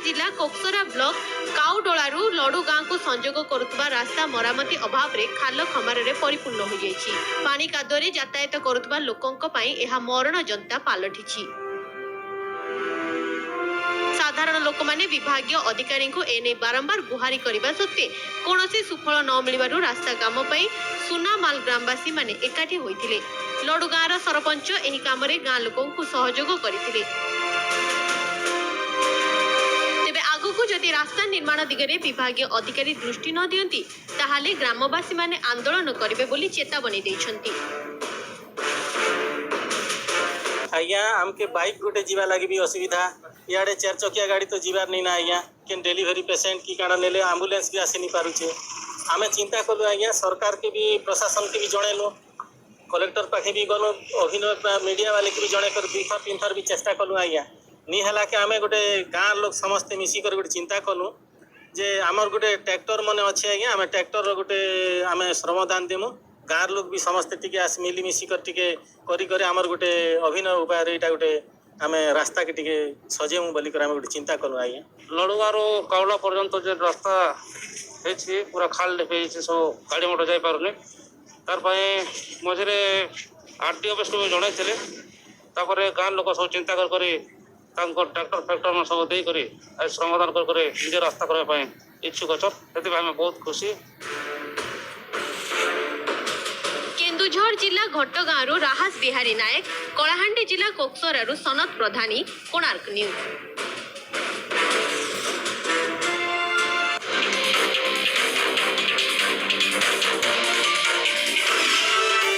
जिला कोक्सरा ब्लॉक काउडोलारू लडू गाँ को संजोग करुवा रास्ता मरामती अभाव रे खाल खमार रे परिपूर्ण हो जाइछि। पानी कादुअरे यातायात करुवा लोकंक पई एहा मरण जंता पालटिछि। साधारण लोक माने विभागीय अधिकारी को एने बारंबार गुहारी करने सत्वे कौनसी सुफल न मिलबारु रास्ता काम पई सुनामाल ग्रामवासी माने एकाठी होइथिले। लडू गाँर सरपंच एही काम रे गाँ लोकों को सहयोग करथिले। तेबे आगुकु जदि रास्ता निर्माण दिगरे विभागीय अधिकारी दृष्टि न दियंती ताहाले ग्रामवासी माने आंदोलन करिवे बोली चेतावनी दैछंती। आज्ञा आमके बाइक गोटे जीवा लगी भी असुविधा इे 4 चकिया गाड़ी तो जीवार नहीं ना आज्ञा कि डिलीवरी पेसेंट की काण ने आम्बुलेंस भी आसी नहीं पारुचे। आम चिंता कलु आज्ञा सरकार के भी प्रशासन के भी जनइलु कलेक्टर पाखे भी गलु अभिनय मीडिया वाले के भी जन कर 2 थर 3 थर भी चेष्टा कलु आज्ञा निहला कि आम गोटे गाँव लोग समस्ते मिसिक गोटे चिंता कलु जे आमर गोटे ट्रैक्टर मन अच्छे आज्ञा आम ट्रैक्टर गोटे आम श्रमदान देमु गाँव लोग भी समस्ते टी मिलिमिशिक टी आमर गोटे अभिनय उपाय यहाँ गोटे आम रास्ता के टी सजेमु बोल गोटे चिंता कलु आज्ञा लडुगाँव काउला पर्यंत जो रास्ता है पूरा खाल सब गाड़ी मोटर जापारे तार मझे आरटी ऑफिस को जनई गाँ लोक सब चिंता ट्रैक्टर फैक्टर सब देकर श्रमदान कर निज रास्ता करने इच्छुक अच्छा से बहुत खुशी। केन्दुझर जिला घटगाँव राहास बिहारी नायक, कलाहांडी जिला कोक्सरारू सनत प्रधानी, कोणार्क न्यूज।